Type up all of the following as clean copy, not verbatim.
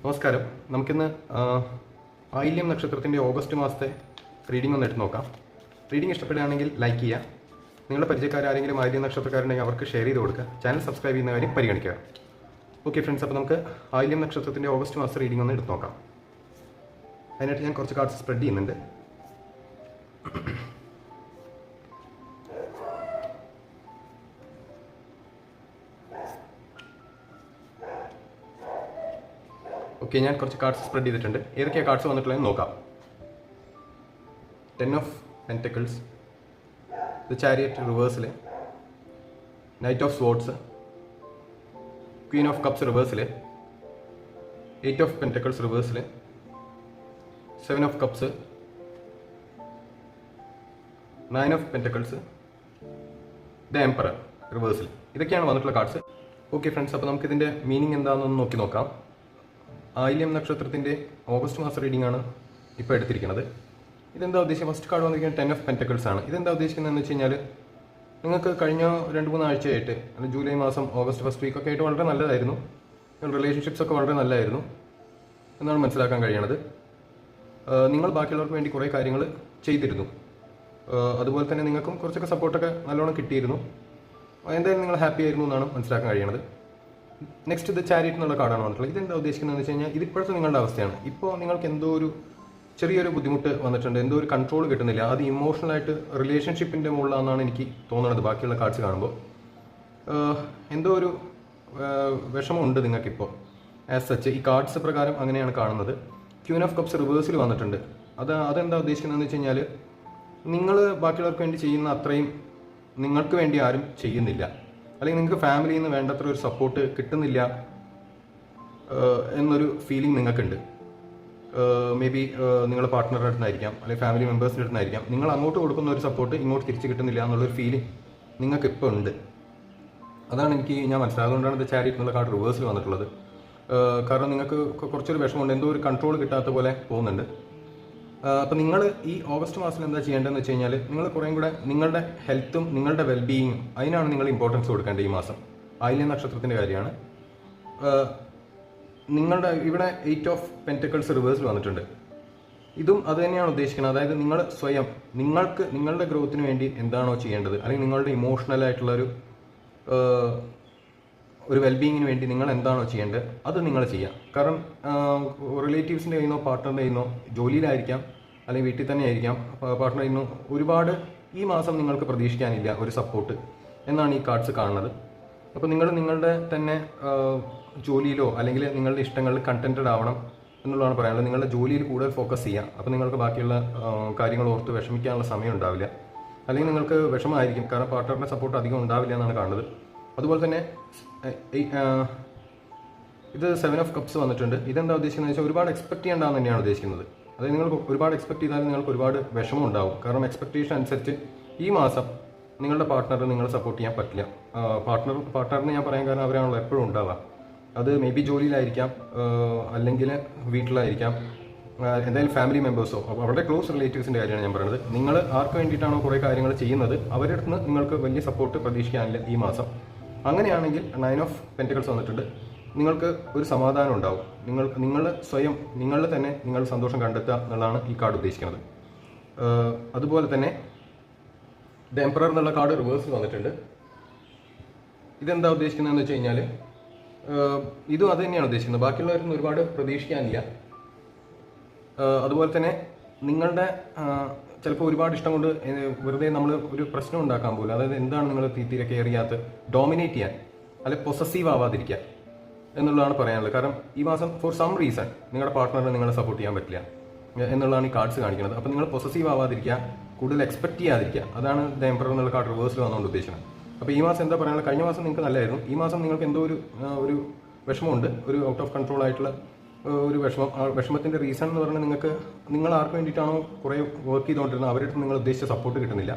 നമസ്കാരം. നമുക്കിന്ന് ആയില്യം നക്ഷത്രത്തിൻ്റെ ഓഗസ്റ്റ് മാസത്തെ റീഡിംഗ് ഒന്ന് എടുത്ത് നോക്കാം. റീഡിംഗ് ഇഷ്ടപ്പെടുകയാണെങ്കിൽ ലൈക്ക് ചെയ്യുക. നിങ്ങളുടെ പരിചയക്കാരെങ്കിലും ആയില്യം നക്ഷത്രക്കാരുണ്ടെങ്കിൽ അവർക്ക് ഷെയർ ചെയ്ത് കൊടുക്കുക. ചാനൽ സബ്സ്ക്രൈബ് ചെയ്യുന്ന കാര്യം പരിഗണിക്കുക. ഓക്കെ ഫ്രണ്ട്സ്, അപ്പോൾ നമുക്ക് ആയില്യം നക്ഷത്രത്തിൻ്റെ ഓഗസ്റ്റ് മാസത്തെ റീഡിംഗ് ഒന്ന് എടുത്ത് നോക്കാം. അതിനായിട്ട് ഞാൻ കുറച്ച് കാർഡ്സ് സ്പ്രെഡ് ചെയ്യുന്നുണ്ട്. ഓക്കെ, ഞാൻ കുറച്ച് കാർഡ്സ് സ്പ്രെഡ് ചെയ്തിട്ടുണ്ട്. ഏതൊക്കെയാണ് കാർഡ്സ് വന്നിട്ടുള്ളതെന്ന് നോക്കാം. 10 ഓഫ് പെൻറ്റക്കിൾസ്, ദ ചാരിയറ്റ് റിവേഴ്സിൽ, knight of swords, queen of cups റിവേഴ്സിൽ, 8 ഓഫ് പെൻറ്റക്കിൾസ് റിവേഴ്സിൽ, 7 of cups, 9 of pentacles, the emperor റിവേഴ്സിൽ. ഇതൊക്കെയാണ് വന്നിട്ടുള്ള കാർഡ്സ്. ഓക്കെ ഫ്രണ്ട്സ്, അപ്പോൾ നമുക്കിതിൻ്റെ മീനിങ് എന്താണെന്നൊന്ന് നോക്കി നോക്കാം. ആയില്യം നക്ഷത്രത്തിൻ്റെ ഓഗസ്റ്റ് മാസം റീഡിംഗ് ആണ് ഇപ്പോൾ എടുത്തിരിക്കുന്നത്. ഇതെന്താ ഉദ്ദേശിക്കുന്നത്? ഫസ്റ്റ് കാർഡ് വന്നിരിക്കുന്നത് 10 ഓഫ് പെൻറ്റക്കിൾസ് ആണ്. ഇതെന്താ ഉദ്ദേശിക്കുന്നതെന്ന് വെച്ച് കഴിഞ്ഞാൽ, നിങ്ങൾക്ക് കഴിഞ്ഞ 2-3 ആഴ്ചയായിട്ട്, അല്ലെങ്കിൽ ജൂലൈ മാസം, ഓഗസ്റ്റ് ഫസ്റ്റ് വീക്കൊക്കെ ആയിട്ട് വളരെ നല്ലതായിരുന്നു. റിലേഷൻഷിപ്സ് ഒക്കെ വളരെ നല്ലതായിരുന്നു എന്നാണ് മനസ്സിലാക്കാൻ കഴിയണത്. നിങ്ങൾ ബാക്കിയുള്ളവർക്ക് വേണ്ടി കുറേ കാര്യങ്ങൾ ചെയ്തിരുന്നു. അതുപോലെ തന്നെ നിങ്ങൾക്കും കുറച്ചൊക്കെ സപ്പോർട്ടൊക്കെ നല്ലോണം കിട്ടിയിരുന്നു. എന്തായാലും നിങ്ങൾ ഹാപ്പി ആയിരുന്നു എന്നാണ് മനസ്സിലാക്കാൻ കഴിയണത്. നെക്സ്റ്റ് ദ ചാരിയറ്റ് എന്നുള്ള കാർഡാണ് വന്നിട്ടുള്ളത്. ഇതെന്താ ഉദ്ദേശിക്കുന്നതെന്ന് വെച്ച് കഴിഞ്ഞാൽ, ഇതിപ്പോഴത്തെ നിങ്ങളുടെ അവസ്ഥയാണ്. ഇപ്പോൾ നിങ്ങൾക്ക് എന്തോ ഒരു ചെറിയൊരു ബുദ്ധിമുട്ട് വന്നിട്ടുണ്ട്, എന്തോ ഒരു കൺട്രോൾ കിട്ടുന്നില്ല. അത് ഇമോഷണലായിട്ട് റിലേഷൻഷിപ്പിൻ്റെ മുകളിലാണെന്നാണ് എനിക്ക് തോന്നുന്നത് ബാക്കിയുള്ള കാർഡ്സ് കാണുമ്പോൾ. എന്തോ ഒരു വിഷമമുണ്ട് നിങ്ങൾക്കിപ്പോൾ ആസ് സച്ച്. ഈ കാർഡ്സ് പ്രകാരം അങ്ങനെയാണ് കാണുന്നത്. ക്വീൻ ഓഫ് കപ്സ് റിവേഴ്സിൽ വന്നിട്ടുണ്ട്. അതെന്താ ഉദ്ദേശിക്കുന്നതെന്ന് വെച്ച് കഴിഞ്ഞാൽ, നിങ്ങൾ ബാക്കിയുള്ളവർക്ക് വേണ്ടി ചെയ്യുന്ന അത്രയും നിങ്ങൾക്ക് വേണ്ടി ആരും ചെയ്യുന്നില്ല, അല്ലെങ്കിൽ നിങ്ങൾക്ക് ഫാമിലിയിൽ നിന്ന് വേണ്ടത്ര ഒരു സപ്പോർട്ട് കിട്ടുന്നില്ല എന്നൊരു ഫീലിംഗ് നിങ്ങൾക്കുണ്ട്. മേ ബി നിങ്ങളുടെ പാർട്ട്ണറുടെ അടുത്തായിരിക്കാം, അല്ലെങ്കിൽ ഫാമിലി മെമ്പേഴ്സിൻ്റെ അടുത്തായിരിക്കാം. നിങ്ങൾ അങ്ങോട്ട് കൊടുക്കുന്ന ഒരു സപ്പോർട്ട് ഇങ്ങോട്ട് തിരിച്ച് കിട്ടുന്നില്ല എന്നുള്ളൊരു ഫീലിംഗ് നിങ്ങൾക്ക് ഇപ്പോൾ ഉണ്ട്. അതാണ് ഞാൻ മനസ്സിലായതുകൊണ്ടാണ് ഇത് ചാരിറ്റി എന്നുള്ള കാർഡ് റിവേഴ്സിൽ വന്നിട്ടുള്ളത്. കാരണം നിങ്ങൾക്ക് കുറച്ചൊരു വിഷമമുണ്ട്, എന്തോ ഒരു കൺട്രോൾ കിട്ടാത്ത പോലെ പോകുന്നുണ്ട്. അപ്പോൾ നിങ്ങൾ ഈ ഓഗസ്റ്റ് മാസത്തിൽ എന്താ ചെയ്യേണ്ടതെന്ന് വെച്ച് കഴിഞ്ഞാൽ, നിങ്ങൾ കുറേയും കൂടെ നിങ്ങളുടെ ഹെൽത്തും നിങ്ങളുടെ വെൽബീയിങ്ങും അതിനാണ് നിങ്ങൾ ഇമ്പോർട്ടൻസ് കൊടുക്കേണ്ടത്. ഈ മാസം ആയില്യം നക്ഷത്രത്തിൻ്റെ കാര്യമാണ്. നിങ്ങളുടെ ഇവിടെ 8 ഓഫ് പെൻറ്റക്കിൾസ് റിവേഴ്സിൽ വന്നിട്ടുണ്ട്. ഇതും അത് തന്നെയാണ് ഉദ്ദേശിക്കുന്നത്. അതായത് നിങ്ങൾ സ്വയം നിങ്ങളുടെ ഗ്രോത്തിന് വേണ്ടി എന്താണോ ചെയ്യേണ്ടത്, അല്ലെങ്കിൽ നിങ്ങളുടെ ഇമോഷണലായിട്ടുള്ളൊരു വെൽബീയിങ്ങിന് വേണ്ടി നിങ്ങൾ എന്താണോ ചെയ്യേണ്ടത് അത് നിങ്ങൾ ചെയ്യുക. കാരണം റിലേറ്റീവ്സിൻ്റെ കയ്യിൽ നിന്നോ പാർട്ട്ണറിൻ്റെ കയ്യിൽ നിന്നോ, ജോലിയിലായിരിക്കാം അല്ലെങ്കിൽ വീട്ടിൽ തന്നെ ആയിരിക്കാം, പാർട്ട്ണറിൽ നിന്നോ ഒരുപാട് ഈ മാസം നിങ്ങൾക്ക് പ്രതീക്ഷിക്കാനില്ല ഒരു സപ്പോർട്ട് എന്നാണ് ഈ കാർഡ്സ് കാണുന്നത്. അപ്പോൾ നിങ്ങളുടെ തന്നെ ജോലിയിലോ അല്ലെങ്കിൽ നിങ്ങളുടെ ഇഷ്ടങ്ങളിൽ കണ്ടൻറ്റഡ് ആവണം എന്നുള്ളതാണ് പറയാനുള്ളത്. നിങ്ങളുടെ ജോലിയിൽ കൂടുതൽ ഫോക്കസ് ചെയ്യുക. അപ്പോൾ നിങ്ങൾക്ക് ബാക്കിയുള്ള കാര്യങ്ങൾ ഓർത്ത് വിഷമിക്കാനുള്ള സമയം ഉണ്ടാവില്ല, അല്ലെങ്കിൽ നിങ്ങൾക്ക് വിഷമമായിരിക്കും. കാരണം പാർട്ട്ണറിൻ്റെ സപ്പോർട്ട് അധികം ഉണ്ടാവില്ല എന്നാണ് കാണുന്നത്. അതുപോലെ തന്നെ ഇത് 7 ഓഫ് കപ്സ് വന്നിട്ടുണ്ട്. ഇതെന്താ ഉദ്ദേശിക്കുന്നത് വെച്ചാൽ, ഒരുപാട് എക്സ്പെക്ട് ചെയ്യേണ്ടതെന്ന് തന്നെയാണ് ഉദ്ദേശിക്കുന്നത്. അതായത് നിങ്ങൾ ഒരുപാട് എക്സ്പെക്ട് ചെയ്താലും നിങ്ങൾക്ക് ഒരുപാട് വിഷമം ഉണ്ടാവും. കാരണം എക്സ്പെക്ടേഷൻ അനുസരിച്ച് ഈ മാസം നിങ്ങളുടെ പാർട്ട്ണർ നിങ്ങളെ സപ്പോർട്ട് ചെയ്യാൻ പറ്റില്ല. പാർട്ട്ണറിന് ഞാൻ പറയാൻ കാരണം അവരാണല്ലോ എപ്പോഴും ഉണ്ടാവുക. അത് മേ ബി ജോലിയിലായിരിക്കാം, അല്ലെങ്കിൽ വീട്ടിലായിരിക്കാം, എന്തായാലും ഫാമിലി മെമ്പേഴ്സോ അവരുടെ ക്ലോസ് റിലേറ്റീവ്സിൻ്റെ കാര്യമാണ് ഞാൻ പറയുന്നത്. നിങ്ങൾ ആർക്ക് വേണ്ടിയിട്ടാണോ കുറേ കാര്യങ്ങൾ ചെയ്യുന്നത് അവരുടെ അടുത്ത് നിങ്ങൾക്ക് വലിയ സപ്പോർട്ട് പ്രതീക്ഷിക്കാനില്ല ഈ മാസം. അങ്ങനെയാണെങ്കിൽ 9 ഓഫ് പെൻറ്റക്കിൾസ് വന്നിട്ടുണ്ട്. നിങ്ങൾക്ക് ഒരു സമാധാനം ഉണ്ടാവും. നിങ്ങൾ സ്വയം നിങ്ങളിൽ തന്നെ നിങ്ങൾ സന്തോഷം കണ്ടെത്തുക എന്നുള്ളതാണ് ഈ കാർഡ് ഉദ്ദേശിക്കുന്നത്. അതുപോലെ തന്നെ ദ എംപറർ എന്നുള്ള കാർഡ് റിവേഴ്സിൽ വന്നിട്ടുണ്ട്. ഇതെന്താ ഉദ്ദേശിക്കുന്നതെന്ന് വെച്ച് കഴിഞ്ഞാൽ, ഇതും അത് തന്നെയാണ് ഉദ്ദേശിക്കുന്നത്. ബാക്കിയുള്ളവരൊന്നും ഒരുപാട് പ്രതീക്ഷിക്കാനില്ല. അതുപോലെ തന്നെ നിങ്ങളുടെ ചിലപ്പോൾ ഒരുപാട് ഇഷ്ടം കൊണ്ട് വെറുതെ നമ്മൾ ഒരു പ്രശ്നം ഉണ്ടാക്കാൻ പോലും, അതായത് എന്താണ് നിങ്ങൾ തീരെ കെയർ ചെയ്യാത്ത, ഡോമിനേറ്റ് ചെയ്യാൻ അല്ലെങ്കിൽ പൊസസീവ് ആവാതിരിക്കുക എന്നുള്ളതാണ് പറയാനുള്ളത്. കാരണം ഈ മാസം ഫോർ സം റീസൺ നിങ്ങളുടെ പാർട്ട്ണറിനെ നിങ്ങളെ സപ്പോർട്ട് ചെയ്യാൻ പറ്റില്ല എന്നുള്ളതാണ് ഈ കാർഡ്സ് കാണിക്കുന്നത്. അപ്പോൾ നിങ്ങൾ പൊസസീവ് ആവാതിരിക്കുക, കൂടുതൽ എക്സ്പെക്ട് ചെയ്യാതിരിക്കുക. അതാണ് ദ എംപറർ എന്നുള്ള കാർഡ് റിവേഴ്സിൽ വന്നുകൊണ്ട് ഉദ്ദേശിക്കുന്നത്. അപ്പോൾ ഈ മാസം എന്താ പറയാനുള്ളത്, കഴിഞ്ഞ മാസം നിങ്ങൾക്ക് നല്ലതായിരുന്നു. ഈ മാസം നിങ്ങൾക്ക് എന്തോ ഒരു വിഷമമുണ്ട്, ഒരു ഔട്ട് ഓഫ് കൺട്രോൾ ആയിട്ടുള്ള ഒരു വിഷമം. ആ വിഷമത്തിൻ്റെ റീസൺ എന്ന് പറഞ്ഞാൽ, നിങ്ങൾ ആർക്ക് വേണ്ടിയിട്ടാണോ കുറേ വർക്ക് ചെയ്തുകൊണ്ടിരുന്നത് അവരുടെ അടുത്ത് നിങ്ങൾ ഉദ്ദേശിച്ച സപ്പോർട്ട് കിട്ടുന്നില്ല.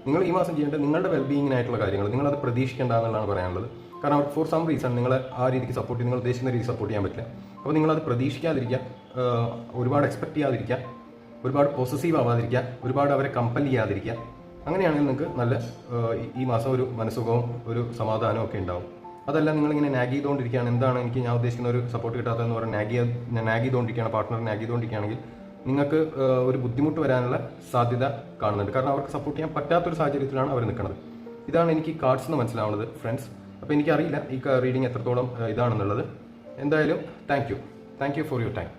നിങ്ങൾ ഈ മാസം ചെയ്യേണ്ടത് നിങ്ങളുടെ വെൽബീയിങ്ങിനായിട്ടുള്ള കാര്യങ്ങൾ നിങ്ങളത് പ്രതീക്ഷിക്കേണ്ട എന്നുള്ളതാണ് പറയാനുള്ളത്. കാരണം അവർക്ക് ഫോർ സം റീസൺ നിങ്ങളെ ആ രീതിക്ക് സപ്പോർട്ട് ചെയ്ത് നിങ്ങൾ ഉദ്ദേശിക്കുന്ന രീതിക്ക് സപ്പോർട്ട് ചെയ്യാൻ പറ്റില്ല. അപ്പോൾ നിങ്ങളത് പ്രതീക്ഷിക്കാതിരിക്കുക, ഒരുപാട് എക്സ്പെക്ട് ചെയ്യാതിരിക്കുക, ഒരുപാട് പോസസീവ് ആവാതിരിക്കുക, ഒരുപാട് അവരെ കമ്പൽ ചെയ്യാതിരിക്കുക. അങ്ങനെയാണെങ്കിൽ നിങ്ങൾക്ക് നല്ല ഈ മാസം ഒരു മനസ്സുഖവും ഒരു സമാധാനവും ഒക്കെ ഉണ്ടാവും. അതല്ല നിങ്ങളിങ്ങനെ നാഗ് ചെയ്തുകൊണ്ടിരിക്കുകയാണ്, എന്താണ് ഞാൻ ഉദ്ദേശിക്കുന്ന ഒരു സപ്പോർട്ട് കിട്ടാത്തതെന്ന് പറഞ്ഞാൽ നാഗ് ചെയ്തുകൊണ്ടിരിക്കുകയാണ്, പാർട്ട്ണർ നാഗ് ചെയ്തുകൊണ്ടിരിക്കുകയാണെങ്കിൽ നിങ്ങൾക്ക് ഒരു ബുദ്ധിമുട്ട് വരാനുള്ള സാധ്യത കാണുന്നുണ്ട്. കാരണം അവർക്ക് സപ്പോർട്ട് ചെയ്യാൻ പറ്റാത്തൊരു സാഹചര്യത്തിലാണ് അവർ നിൽക്കുന്നത്. ഇതാണ് എനിക്ക് കാർഡ്സ് എന്ന് മനസ്സിലാവുന്നത് ഫ്രണ്ട്സ്. അപ്പോൾ എനിക്കറിയില്ല ഈ റീഡിങ് എത്രത്തോളം ഇതാണെന്നുള്ളത്. എന്തായാലും thank you for your time.